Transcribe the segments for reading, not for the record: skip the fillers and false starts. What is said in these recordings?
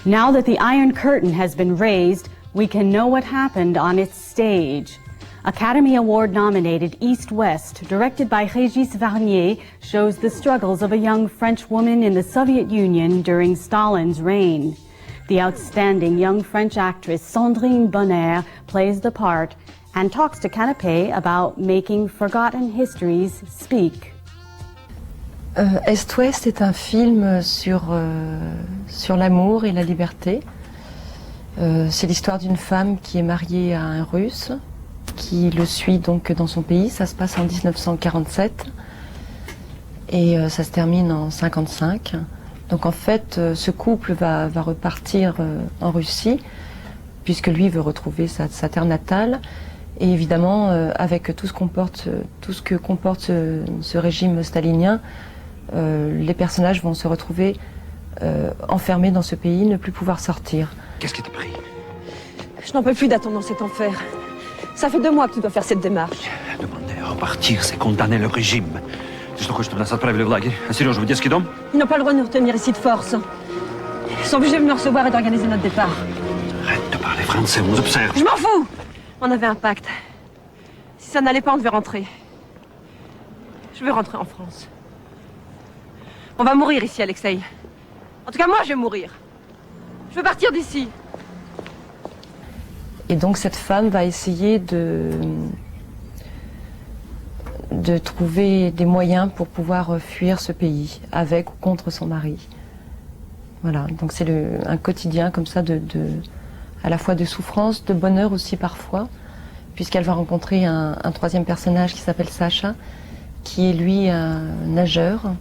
Now that the Iron Curtain has been raised, we can know what happened on its stage. Academy Award nominated East West, directed by Régis Varnier, shows the struggles of a young French woman in the Soviet Union during Stalin's reign. The outstanding young French actress Sandrine Bonnaire plays the part and talks to Canape about making forgotten histories speak. Est-Ouest est un film sur l'amour et la liberté. C'est l'histoire d'une femme qui est mariée à un Russe, qui le suit donc dans son pays. Ça se passe en 1947 et ça se termine en 1955. Donc en fait, ce couple va repartir en Russie, puisque lui veut retrouver sa terre natale. Et évidemment, avec tout ce que comporte ce régime stalinien, les personnages vont se retrouver enfermés dans ce pays, ne plus pouvoir sortir. Qu'est-ce qui t'a pris? Je n'en peux plus d'attendre dans cet enfer. Ça fait 2 mois que tu dois faire cette démarche. Demander à repartir, c'est condamner le régime. Ты что, хочешь, чтобы нас отправили в лагерь? А Сережа, в детский дом? Ils n'ont pas le droit de nous retenir ici de force. Ils sont obligés de nous recevoir et d'organiser notre départ. Arrête de parler français, on nous observe. Je m'en fous! On avait un pacte. Si ça n'allait pas, on devait rentrer. Je veux rentrer en France. On va mourir ici, Alexei. En tout cas, moi, je vais mourir. Je veux partir d'ici. Et donc cette femme va essayer de trouver des moyens pour pouvoir fuir ce pays, avec ou contre son mari. Voilà, donc c'est un quotidien comme ça à la fois de souffrance, de bonheur aussi parfois, puisqu'elle va rencontrer un troisième personnage qui s'appelle Sacha, qui est lui un nageur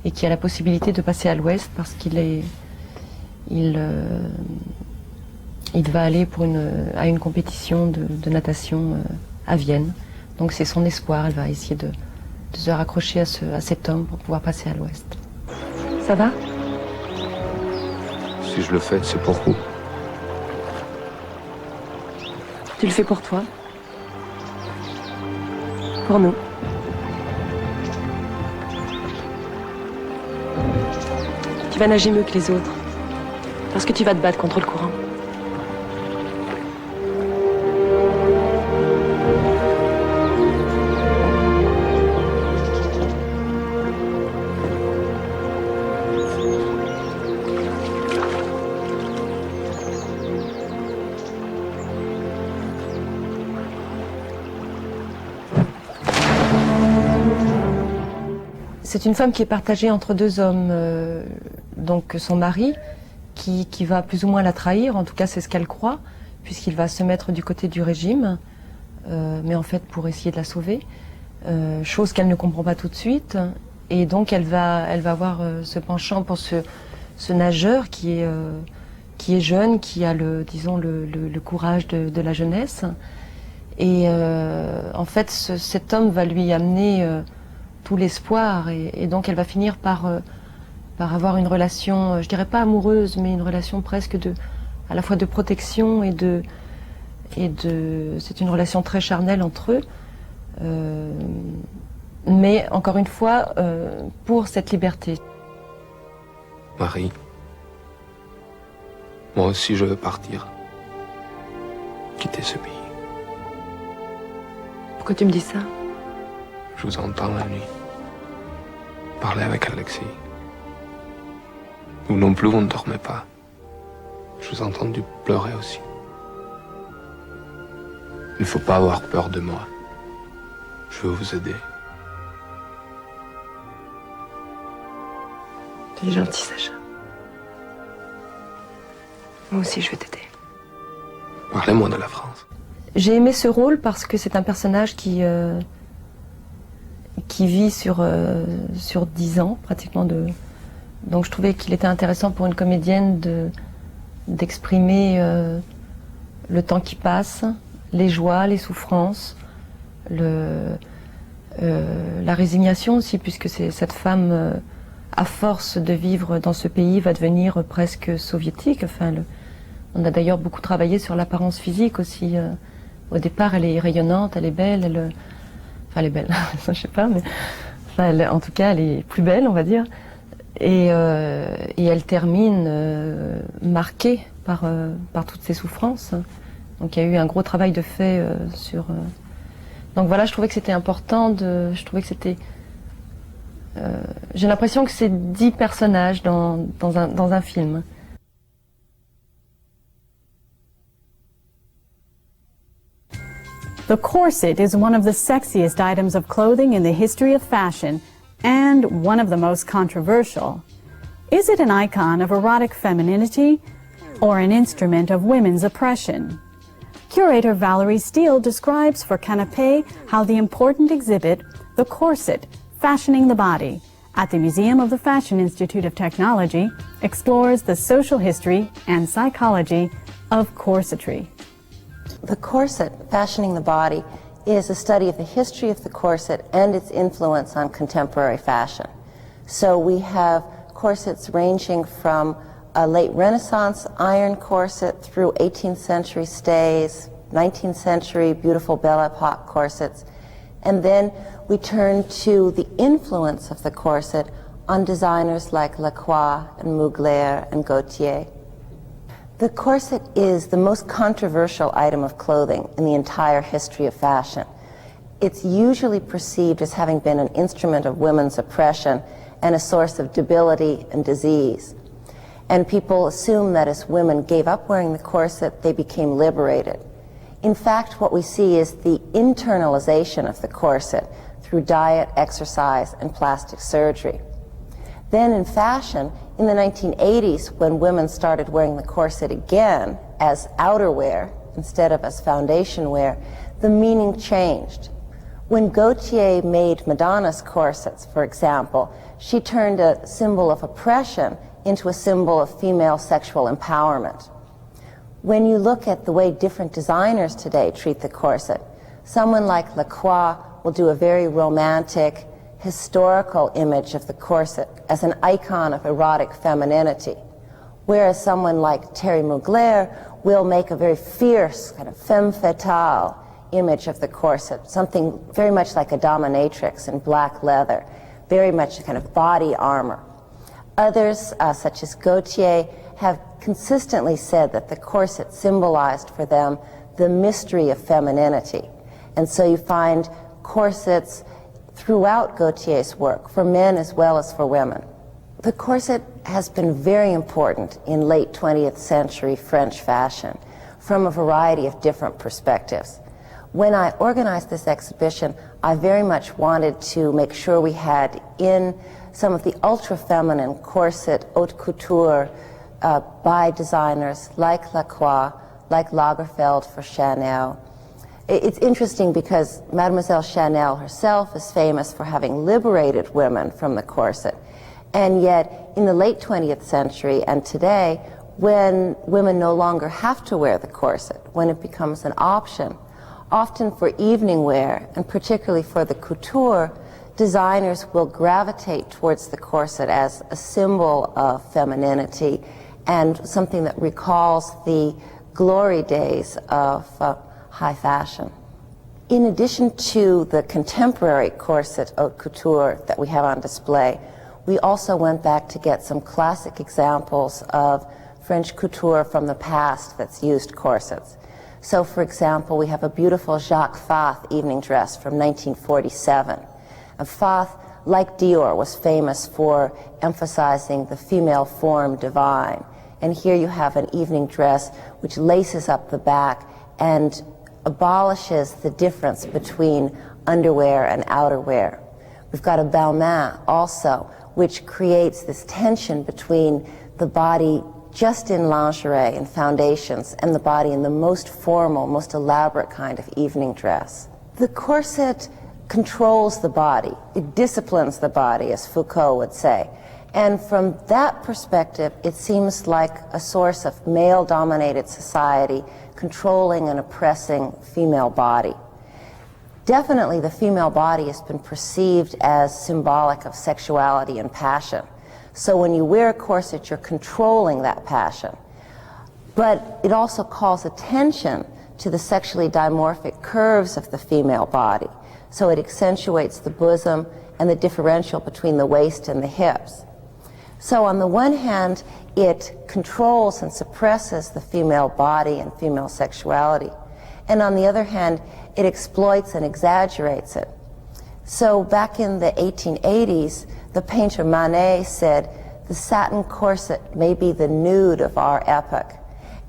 et qui a la possibilité de passer à l'ouest parce qu'il va aller à une compétition de natation à Vienne. Donc c'est son espoir, elle va essayer de se raccrocher à cet homme pour pouvoir passer à l'ouest. Ça va? Si je le fais, c'est pour vous. Tu le fais pour toi? Pour nous? Tu vas nager mieux que les autres, parce que tu vas te battre contre le courant. C'est une femme qui est partagée entre 2 hommes, donc son mari, qui va plus ou moins la trahir, en tout cas c'est ce qu'elle croit, puisqu'il va se mettre du côté du régime, mais en fait pour essayer de la sauver, chose qu'elle ne comprend pas tout de suite, et donc elle va avoir ce penchant pour ce nageur qui est jeune, qui a le courage de la jeunesse, et en fait cet homme va lui amener tout l'espoir et donc elle va finir par avoir une relation, je dirais pas amoureuse, mais une relation presque à la fois de protection c'est une relation très charnelle entre eux, mais encore une fois pour cette liberté. Marie, moi aussi je veux partir, quitter ce pays. Pourquoi tu me dis ça? Je vous entends la nuit. Parler avec Alexis. Vous non plus, vous ne dormez pas. Je vous ai entendu pleurer aussi. Il ne faut pas avoir peur de moi. Je veux vous aider. Tu es gentil, Sacha. Moi aussi, je vais t'aider. Parlez-moi de la France. J'ai aimé ce rôle parce que c'est un personnage qui vit sur 10 ans, pratiquement. Donc je trouvais qu'il était intéressant pour une comédienne d'exprimer le temps qui passe, les joies, les souffrances, la résignation aussi, puisque cette femme, à force de vivre dans ce pays, va devenir presque soviétique. Enfin, on a d'ailleurs beaucoup travaillé sur l'apparence physique aussi. Au départ, elle est rayonnante, elle est belle, enfin elle est belle, ça je sais pas, mais enfin, en tout cas elle est plus belle, on va dire. Et elle termine marquée par toutes ces souffrances. Donc il y a eu un gros travail de fait sur... Donc voilà, je trouvais que c'était important je trouvais que c'était... j'ai l'impression que c'est 10 personnages dans un film. The corset is one of the sexiest items of clothing in the history of fashion and one of the most controversial. Is it an icon of erotic femininity or an instrument of women's oppression? Curator Valerie Steele describes for Canape how the important exhibit, The Corset, Fashioning the Body, at the Museum of the Fashion Institute of Technology, explores the social history and psychology of corsetry. The corset, Fashioning the Body, is a study of the history of the corset and its influence on contemporary fashion. So we have corsets ranging from a late Renaissance iron corset through 18th century stays, 19th century beautiful Belle Epoque corsets, and then we turn to the influence of the corset on designers like Lacroix and Mugler and Gautier. The corset is the most controversial item of clothing in the entire history of fashion. It's usually perceived as having been an instrument of women's oppression and a source of debility and disease. And people assume that as women gave up wearing the corset, they became liberated. In fact, what we see is the internalization of the corset through diet, exercise, and plastic surgery. Then in fashion, in the 1980s, when women started wearing the corset again as outerwear instead of as foundation wear, the meaning changed. When Gautier made Madonna's corsets, for example, she turned a symbol of oppression into a symbol of female sexual empowerment. When you look at the way different designers today treat the corset, someone like Lacroix will do a very romantic, historical image of the corset as an icon of erotic femininity, whereas someone like Thierry Mugler will make a very fierce, kind of femme fatale image of the corset, something very much like a dominatrix in black leather, very much a kind of body armor. Others, such as Gautier, have consistently said that the corset symbolized for them the mystery of femininity. And so you find corsets throughout Gautier's work, for men as well as for women. The corset has been very important in late 20th century French fashion from a variety of different perspectives. When I organized this exhibition, I very much wanted to make sure we had in some of the ultra-feminine corset haute couture by designers like Lacroix, like Lagerfeld for Chanel. It's interesting because Mademoiselle Chanel herself is famous for having liberated women from the corset. And yet, in the late 20th century and today, when women no longer have to wear the corset, when it becomes an option, often for evening wear, and particularly for the couture, designers will gravitate towards the corset as a symbol of femininity and something that recalls the glory days of high fashion. In addition to the contemporary corset haute couture that we have on display, we also went back to get some classic examples of French couture from the past that's used corsets. So, for example, we have a beautiful Jacques Fath evening dress from 1947. And Fath, like Dior, was famous for emphasizing the female form divine. And here you have an evening dress which laces up the back and abolishes the difference between underwear and outerwear. We've got a Balmain also, which creates this tension between the body just in lingerie and foundations and the body in the most formal, most elaborate kind of evening dress. The corset controls the body. It disciplines the body, as Foucault would say. And from that perspective, it seems like a source of male-dominated society controlling and oppressing female body. Definitely the female body has been perceived as symbolic of sexuality and passion. So when you wear a corset, you're controlling that passion. But it also calls attention to the sexually dimorphic curves of the female body. So it accentuates the bosom and the differential between the waist and the hips. So on the one hand, it controls and suppresses the female body and female sexuality. And on the other hand, it exploits and exaggerates it. So back in the 1880s, the painter Manet said, the satin corset may be the nude of our epoch.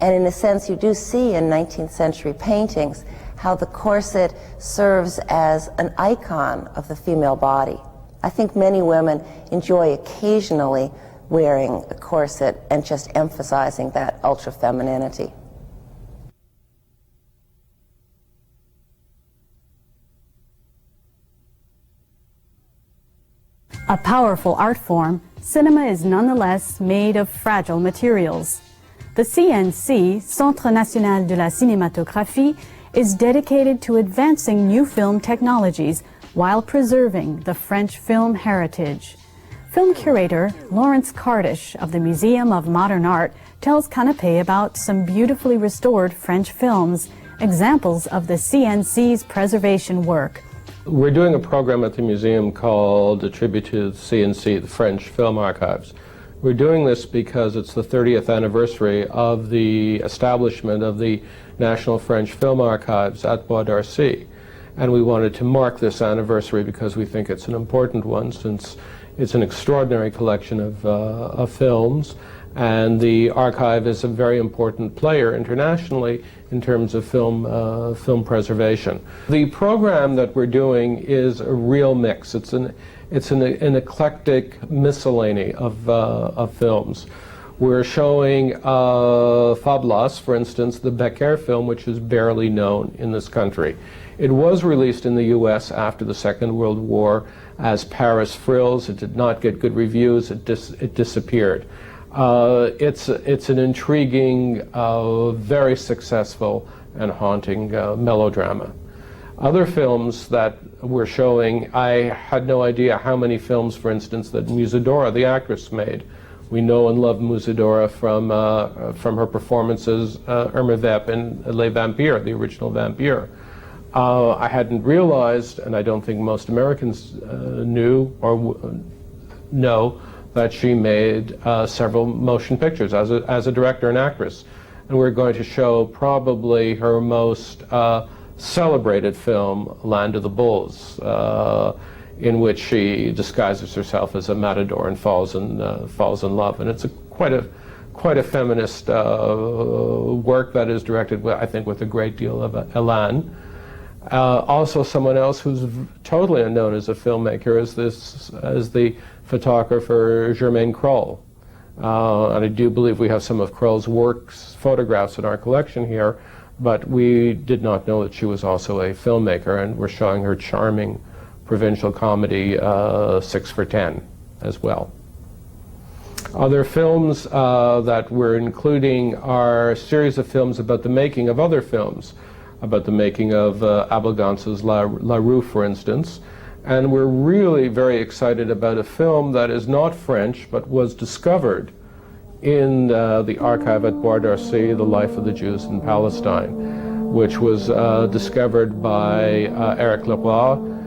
And in a sense, you do see in 19th century paintings how the corset serves as an icon of the female body. I think many women enjoy occasionally wearing a corset and just emphasizing that ultra-femininity. A powerful art form, cinema is nonetheless made of fragile materials. The CNC, Centre National de la Cinématographie, is dedicated to advancing new film technologies while preserving the French film heritage. Film curator Lawrence Cardish of the Museum of Modern Art tells Canape about some beautifully restored French films, examples of the CNC's preservation work. We're doing a program at the museum called A Tribute to the CNC, the French Film Archives. We're doing this because it's the 30th anniversary of the establishment of the National French Film Archives at Bois d'Arcy. And we wanted to mark this anniversary because we think it's an important one, since it's an extraordinary collection of films, and the archive is a very important player internationally in terms of film preservation. The program that we're doing is a real mix. It's an eclectic miscellany of films. We're showing Fablas, for instance, the Becker film, which is barely known in this country. It was released in the US after the Second World War as Paris Frills. It did not get good reviews. It disappeared. It's an intriguing, very successful and haunting melodrama. Other films that we're showing, I had no idea how many films, for instance, that Musidora, the actress, made. We know and love Musidora from her performances, Irma Vep in Les Vampires, the original Vampire. I hadn't realized, and I don't think most Americans knew or know, that she made several motion pictures as a director and actress. And we're going to show probably her most celebrated film, Land of the Bulls, in which she disguises herself as a matador and falls in love. And it's quite a feminist work that is directed, I think, with a great deal of elan. Also, someone else who's totally unknown as a filmmaker is the photographer Germaine Kroll. And I do believe we have some of Kroll's works, photographs in our collection here, but we did not know that she was also a filmmaker, and we're showing her charming provincial comedy 6 for 10 as well. Other films that we're including are a series of films about the making of other films, about the making of Abel Gance's La Rue, for instance. And we're really very excited about a film that is not French, but was discovered in the archive at Bois d'Arcy, The Life of the Jews in Palestine, which was discovered by Eric Leroy.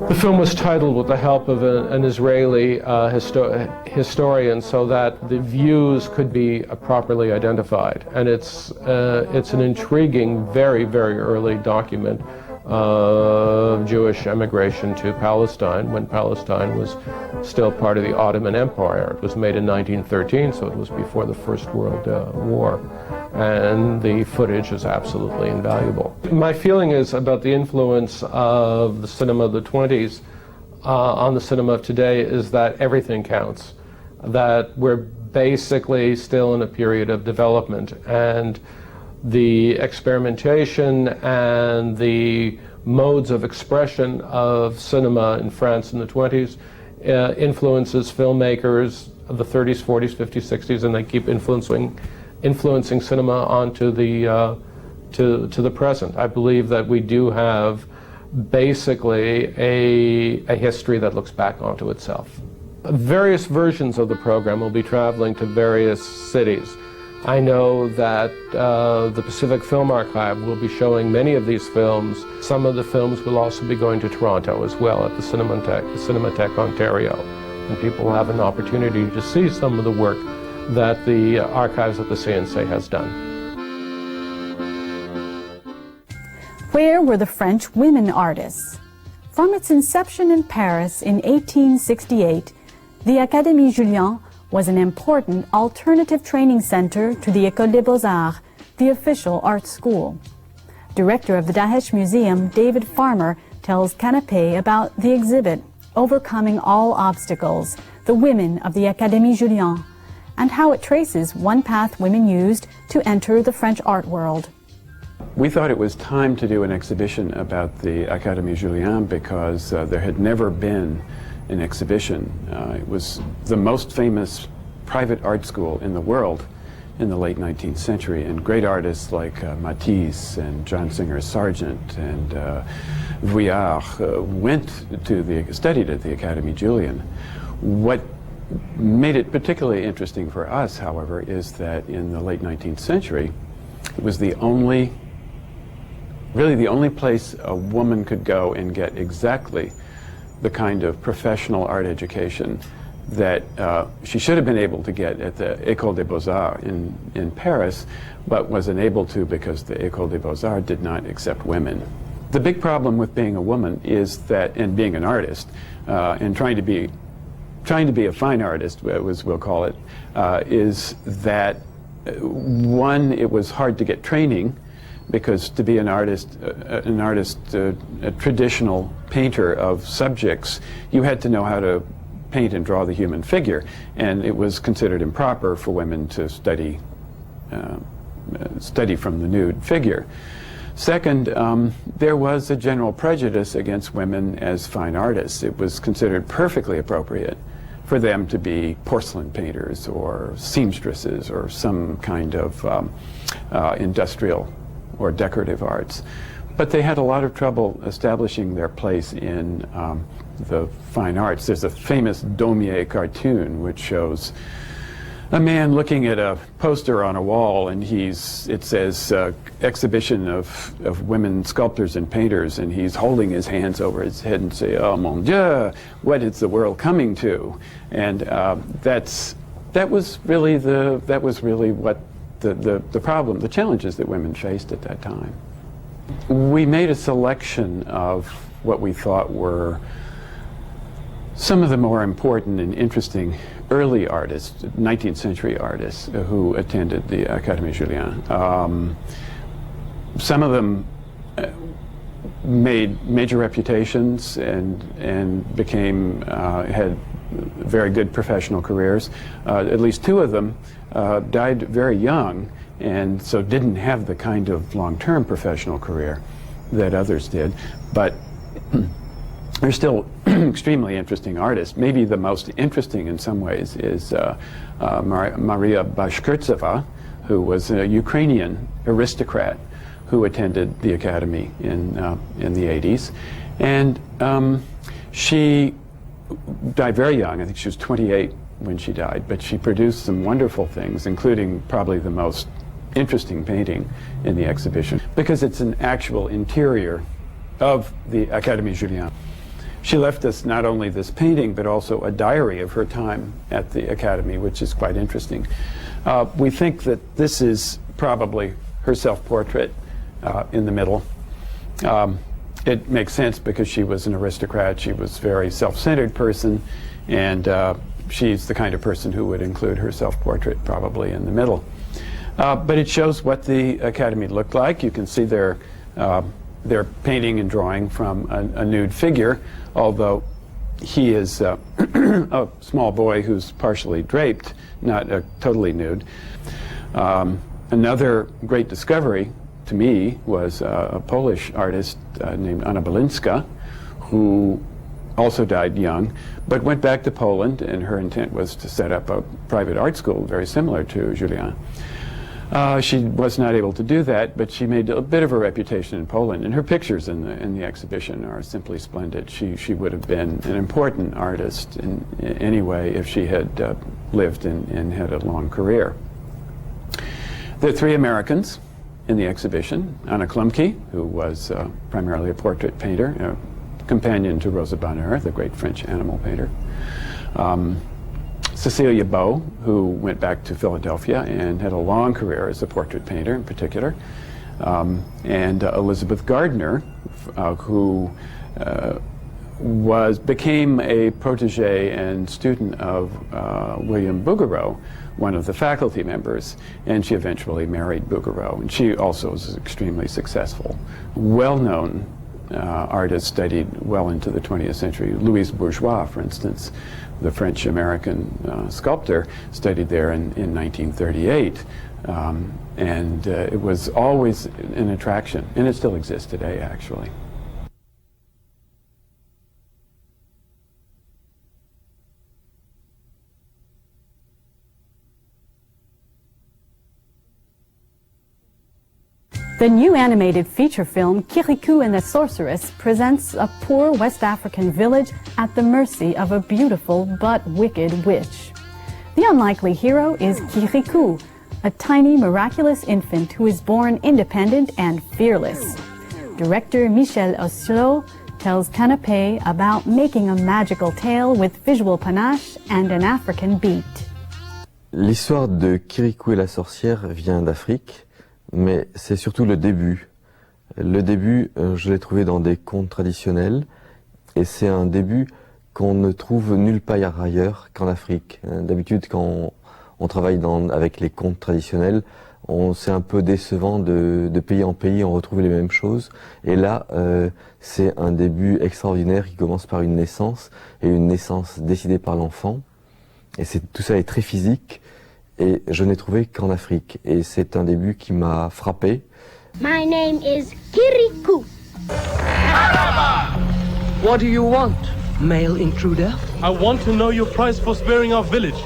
The film was titled with the help of an Israeli historian so that the views could be properly identified. And it's an intriguing, very, very early document of Jewish emigration to Palestine when Palestine was still part of the Ottoman Empire. It was made in 1913, so it was before the First World War. And the footage is absolutely invaluable. My feeling is about the influence of the cinema of the 20s on the cinema of today is that everything counts, that we're basically still in a period of development, and the experimentation and the modes of expression of cinema in France in the 20s influences filmmakers of the 30s, 40s, 50s, 60s, and they keep influencing cinema onto the to the present. I believe that we do have basically a history that looks back onto itself. Various versions of the program will be traveling to various cities. I know that the Pacific Film Archive will be showing many of these films. Some of the films will also be going to Toronto as well at the Cinematheque Ontario. And people will have an opportunity to see some of the work that the archives at the CNC has done. Where were the French women artists? From its inception in Paris in 1868, the Académie Julian was an important alternative training center to the École des Beaux-Arts, the official art school. Director of the Dahesh Museum, David Farmer, tells Canape about the exhibit, Overcoming All Obstacles, the Women of the Académie Julian, and how it traces one path women used to enter the French art world. We thought it was time to do an exhibition about the Académie Julian because there had never been an exhibition. It was the most famous private art school in the world in the late 19th century, and great artists like Matisse and John Singer Sargent and Vuillard studied at the Académie Julian. What made it particularly interesting for us, however, is that in the late 19th century, it was really the only place a woman could go and get exactly the kind of professional art education that she should have been able to get at the École des Beaux-Arts in Paris, but was unable to because the École des Beaux-Arts did not accept women. The big problem with being a woman is that, and being an artist, and trying to be a fine artist, as we'll call it, is that one, it was hard to get training, because to be an artist, a traditional painter of subjects, you had to know how to paint and draw the human figure, and it was considered improper for women to study from the nude figure. Second, there was a general prejudice against women as fine artists. It was considered perfectly appropriate for them to be porcelain painters or seamstresses or some kind of industrial or decorative arts. But they had a lot of trouble establishing their place in the fine arts. There's a famous Daumier cartoon which shows a man looking at a poster on a wall, and it says exhibition of women sculptors and painters, and he's holding his hands over his head and say, "Oh mon Dieu, what is the world coming to?" And that was really what the problem, the challenges that women faced at that time. We made a selection of what we thought were some of the more important and interesting early artists, 19th century artists, who attended the Académie Julian. Some of them made major reputations and became, had very good professional careers. At least two of them died very young, and so didn't have the kind of long-term professional career that others did. But they're still extremely interesting artists. Maybe the most interesting in some ways is Maria Bashkirtseva, who was a Ukrainian aristocrat who attended the Academy in the 80s. And she died very young. I think she was 28 when she died, but she produced some wonderful things, including probably the most interesting painting in the exhibition, because it's an actual interior of the Académie Julian. She left us not only this painting, but also a diary of her time at the Academy, which is quite interesting. We think that this is probably her self-portrait in the middle. It makes sense because she was an aristocrat. She was a very self-centered person, and she's the kind of person who would include her self-portrait probably in the middle. But it shows what the Academy looked like. You can see their painting and drawing from a nude figure, although he is a small boy who's partially draped, not totally nude. Another great discovery to me was a Polish artist named Anna Balinska, who also died young, but went back to Poland, and her intent was to set up a private art school very similar to Julian. She was not able to do that, but she made a bit of a reputation in Poland, and her pictures in the exhibition are simply splendid. She would have been an important artist in any way if she had lived and had a long career. There are 3 Americans in the exhibition. Anna Klumke, who was primarily a portrait painter, a companion to Rosa Bonheur, the great French animal painter. Cecilia Beau, who went back to Philadelphia and had a long career as a portrait painter in particular, and Elizabeth Gardner, who became a protege and student of William Bouguereau, one of the faculty members, and she eventually married Bouguereau, and she also was extremely successful. Well-known artists studied well into the 20th century. Louise Bourgeois, for instance, the French-American sculptor, studied there in 1938. And it was always an attraction, and it still exists today, actually. The new animated feature film, Kirikou and the Sorceress, presents a poor West African village at the mercy of a beautiful but wicked witch. The unlikely hero is Kirikou, a tiny miraculous infant who is born independent and fearless. Director Michel Oslo tells Canape about making a magical tale with visual panache and an African beat. L'histoire de Kirikou et la sorcière vient d'Afrique. Mais c'est surtout le début. Le début, je l'ai trouvé dans des contes traditionnels, et c'est un début qu'on ne trouve nulle part ailleurs qu'en Afrique. D'habitude, quand on travaille avec les contes traditionnels, c'est un peu décevant de pays en pays, on retrouve les mêmes choses. Et là, c'est un début extraordinaire qui commence par une naissance, et une naissance décidée par l'enfant. Et tout ça est très physique. Et je n'ai trouvé qu'en Afrique. Et c'est un début qui m'a frappé. My name is Kirikou. What do you want, male intruder? I want to know your price for sparing our village,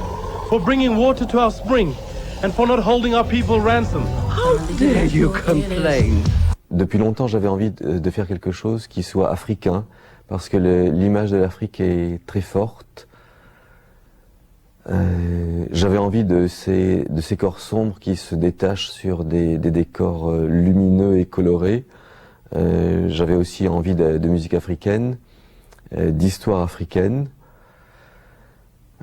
for bringing water to our spring, and for not holding our people ransom. How dare you complain? Depuis longtemps, j'avais envie de faire quelque chose qui soit africain, parce que l'image de l'Afrique est très forte. J'avais envie de ces corps sombres qui se détachent sur des décors lumineux et colorés. J'avais aussi envie de musique africaine, d'histoire africaine.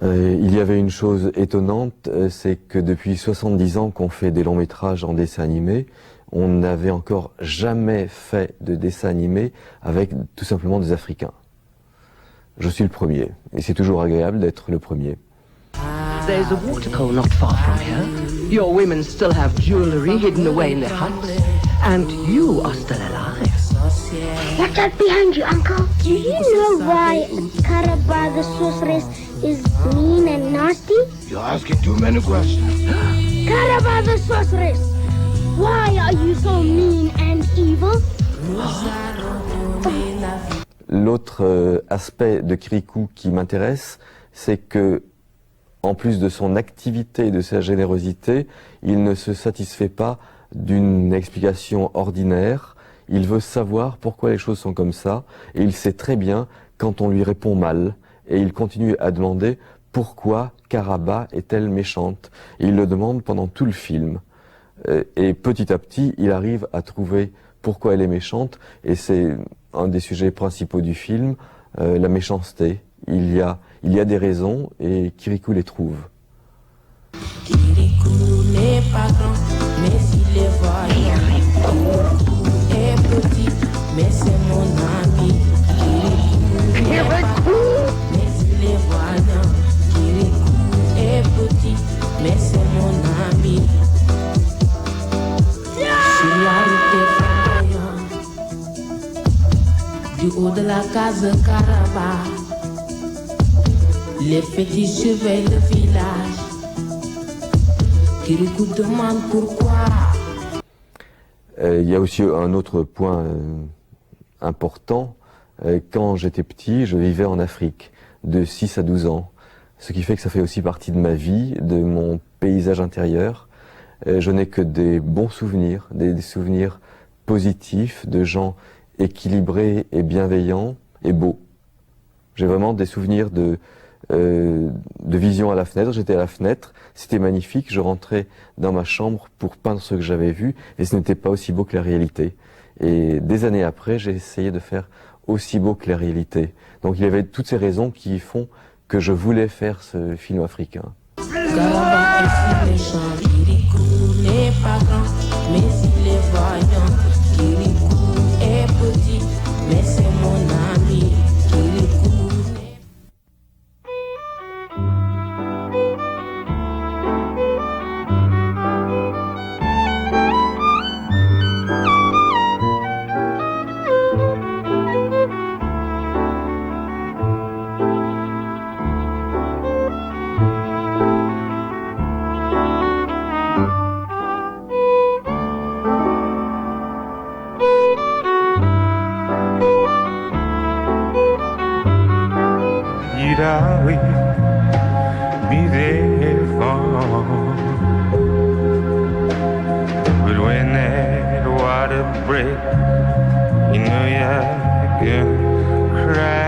Il y avait une chose étonnante, c'est que depuis 70 ans qu'on fait des longs métrages en dessin animé, on n'avait encore jamais fait de dessin animé avec tout simplement des Africains. Je suis le premier, et c'est toujours agréable d'être le premier. There's a waterhole not far from here. Your women still have jewelry hidden away in their huts. And you are still alive. Watch out behind you, Uncle. Do you know why Canape the sorceress is mean and nasty? You're asking too many questions. Canape the sorceress, why are you so mean and evil? L'autre aspect de Kirikou qui m'intéresse, c'est que en plus de son activité et de sa générosité, il ne se satisfait pas d'une explication ordinaire. Il veut savoir pourquoi les choses sont comme ça, et il sait très bien quand on lui répond mal. Et il continue à demander pourquoi Canape est-elle méchante. Et il le demande pendant tout le film. Et petit à petit, il arrive à trouver pourquoi elle est méchante, et c'est un des sujets principaux du film, la méchanceté. Il y a des raisons et Kirikou les trouve. Kirikou n'est pas grand, mais il est voyant. Kirikou est petit, mais c'est mon ami. Kirikou, mais il est voyant. Kirikou est petit, mais c'est mon ami. Sur la route flamboyante, du haut de la case Canape, les petits surveillent le village. Kirikou demande pourquoi. Il y a aussi un autre point important. Quand j'étais petit, je vivais en Afrique, de 6 à 12 ans. Ce qui fait que ça fait aussi partie de ma vie, de mon paysage intérieur. Je n'ai que des bons souvenirs, des souvenirs positifs de gens équilibrés et bienveillants et beaux. J'ai vraiment des souvenirs de vision à la fenêtre. J'étais à la fenêtre, c'était magnifique. Je rentrais dans ma chambre pour peindre ce que j'avais vu et ce n'était pas aussi beau que la réalité. Et des années après, j'ai essayé de faire aussi beau que la réalité. Donc il y avait toutes ces raisons qui font que je voulais faire ce film africain. Garaban est si méchant, Kirikou n'est pas grand, mais il est vaillant. Kirikou est petit, mais c'est mon ami. Kirikou n'est... You'd always be there for. But when that water breaks, you know you're gonna cry.